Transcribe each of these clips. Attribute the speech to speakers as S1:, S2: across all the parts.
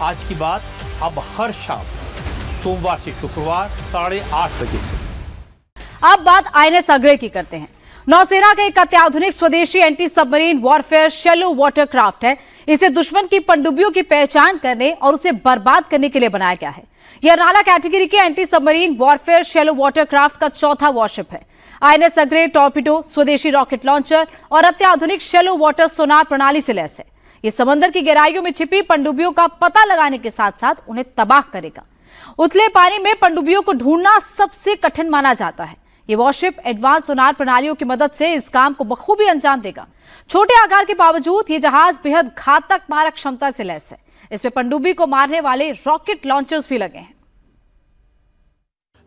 S1: आज की बात अब हर शाम सोमवार से शुक्रवार 8:30 बजे से।
S2: अब बात आईएनएस अग्रे की करते हैं। नौसेना का एक अत्याधुनिक स्वदेशी anti submarine warfare shallow watercraft है। इसे दुश्मन की पनडुब्बियों की पहचान करने और उसे बर्बाद करने के लिए बनाया गया है। यह अर्नाला कैटेगरी के anti submarine warfare shallow watercraft का चौथा वॉरशिप है। आईएनएस अग्रे टॉर्पिडो, स्वदेशी रॉकेट लॉन्चर और अत्याधुनिक शैलो वाटर सोनार प्रणाली से लैस है। ये समंदर की गहराइयों में छिपी पनडुब्बियों का पता लगाने के साथ साथ उन्हें तबाह करेगा। उथले पानी में पनडुब्बियों को ढूंढना सबसे कठिन माना जाता है। ये वॉरशिप एडवांस सोनार प्रणालियों की मदद से इस काम को बखूबी अंजाम देगा। छोटे आकार के बावजूद ये जहाज बेहद घातक मारक क्षमता से लैस है। इसमें पनडुब्बी को मारने वाले रॉकेट लॉन्चर्स भी लगे हैं।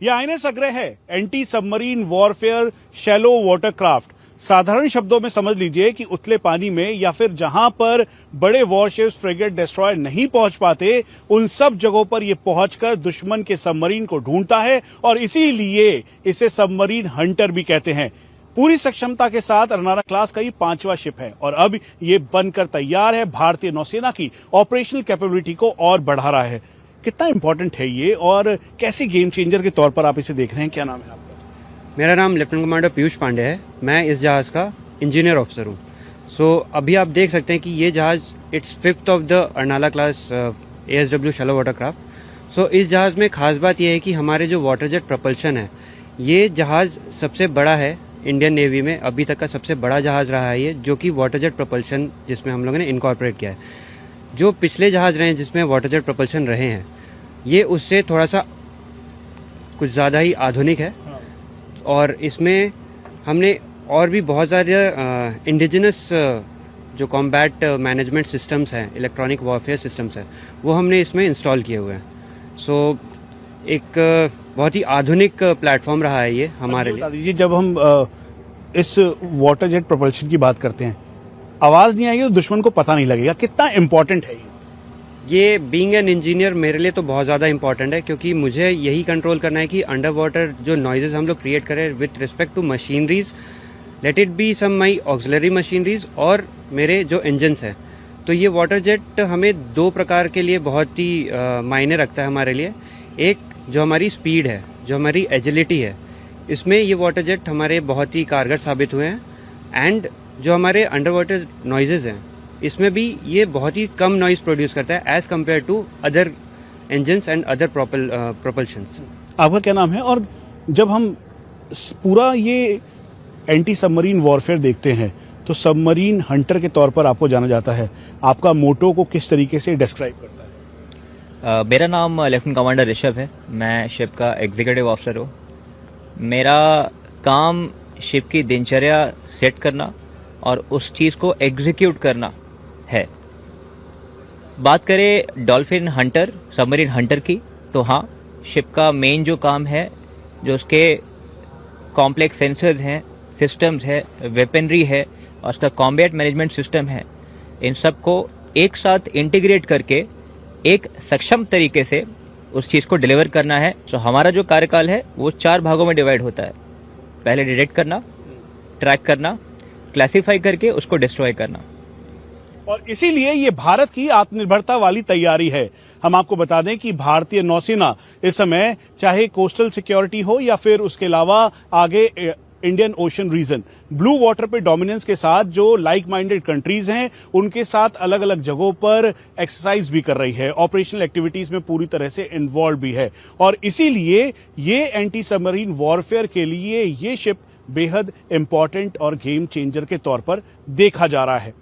S3: यह आईएनएस अग्रे है, anti submarine warfare shallow watercraft. साधारण शब्दों में समझ लीजिए कि उथले पानी में या फिर जहां पर बड़े वॉरशिप्स, फ्रिगेट, डिस्ट्रॉयर नहीं पहुंच पाते, उन सब जगहों पर यह पहुंचकर दुश्मन के सबमरीन को ढूंढता है और इसीलिए इसे सबमरीन हंटर भी कहते हैं। पूरी सक्षमता के साथ अर्नाला क्लास का ये 5वां शिप है और अब ये बनकर तैयार है। भारतीय नौसेना की ऑपरेशनल कैपेबिलिटी को और बढ़ा रहा है। कितना इंपॉर्टेंट है ये और कैसे गेम चेंजर के तौर पर आप इसे देख रहे हैं? क्या नाम है आपका?
S4: मेरा नाम लेफ्टिनेंट कमांडर पीयूष पांडे है। मैं इस जहाज का इंजीनियर ऑफिसर हूँ। सो अभी आप देख सकते हैं कि ये जहाज it's 5th of the Arnala class ASW shallow watercraft. So इस जहाज में खास बात यह है कि हमारे जो वाटर जेट प्रपल्शन है, ये जहाज सबसे बड़ा है इंडियन नेवी में। अभी तक का सबसे बड़ा जहाज रहा है ये, जो कि वाटर जेट प्रपल्शन जिसमें हम लोगों ने इनकॉर्पोरेट किया है। जो पिछले जहाज रहे हैं जिसमें वाटर जेट प्रपल्शन रहे हैं, ये उससे थोड़ा सा कुछ ज़्यादा ही आधुनिक है। और इसमें हमने और भी बहुत सारे इंडिजिनस जो कॉम्बैट मैनेजमेंट सिस्टम्स हैं, इलेक्ट्रॉनिक वॉरफेयर सिस्टम्स हैं, वो हमने इसमें इंस्टॉल किए हुए हैं। सो एक बहुत ही आधुनिक प्लेटफॉर्म रहा है ये हमारे लिए।
S3: दीजिए, जब हम इस वाटर जेट प्रोपल्शन की बात करते हैं, आवाज नहीं आएगी तो दुश्मन को पता नहीं लगेगा। कितना इंपॉर्टेंट है
S4: ये बीइंग एन इंजीनियर मेरे लिए तो बहुत ज़्यादा इंपॉर्टेंट है, क्योंकि मुझे यही कंट्रोल करना है कि अंडर वाटर जो नॉइजेज हम लोग क्रिएट करें with respect to machineries, let it be some my auxiliary machineries और मेरे जो इंजन्स हैं। तो ये वाटर जेट हमें 2 प्रकार के लिए बहुत ही मायने रखता है हमारे लिए। एक जो हमारी स्पीड है, जो हमारी एजिलिटी है, इसमें ये वाटर जेट हमारे बहुत ही कारगर साबित हुए हैं। एंड जो हमारे अंडर वाटर नॉइजेज हैं, इसमें भी ये बहुत ही कम नॉइज प्रोड्यूस करता है as compared to other engines and other propulsions.
S3: आपका क्या नाम है? और जब हम पूरा ये एंटी सबमरीन वॉरफेयर देखते हैं तो सबमरीन हंटर के तौर पर आपको जाना जाता है। आपका मोटो को किस तरीके से डिस्क्राइब करता है?
S5: मेरा नाम लेफ्टिनेंट कमांडर ऋषभ है। मैं शिप का एग्जीक्यूटिव ऑफिसर हूँ। मेरा काम शिप की दिनचर्या सेट करना और उस चीज़ को एग्जीक्यूट करना है। बात करें डॉल्फिन हंटर, सबमरीन हंटर की, तो हाँ, शिप का मेन जो काम है, जो उसके कॉम्प्लेक्स सेंसर्स हैं, सिस्टम्स है, वेपनरी है और उसका कॉम्बैट मैनेजमेंट सिस्टम है, इन सब को एक साथ इंटीग्रेट करके एक सक्षम तरीके से उस चीज़ को डिलीवर करना है। तो हमारा जो कार्यकाल है वो 4 भागों में डिवाइड होता है। पहले डिटेक्ट करना, ट्रैक करना, क्लासिफाई करके उसको डिस्ट्रॉय करना।
S3: और इसीलिए ये भारत की आत्मनिर्भरता वाली तैयारी है। हम आपको बता दें कि भारतीय नौसेना इस समय चाहे कोस्टल सिक्योरिटी हो या फिर उसके अलावा आगे Indian Ocean region, blue water पे डोमिनेंस के साथ जो लाइक माइंडेड कंट्रीज हैं, उनके साथ अलग अलग जगहों पर एक्सरसाइज भी कर रही है, ऑपरेशनल एक्टिविटीज में पूरी तरह से इन्वॉल्व भी है। और इसीलिए ये एंटी सबमरीन वॉरफेयर के लिए ये शिप बेहद इंपॉर्टेंट और गेम चेंजर के तौर पर देखा जा रहा है।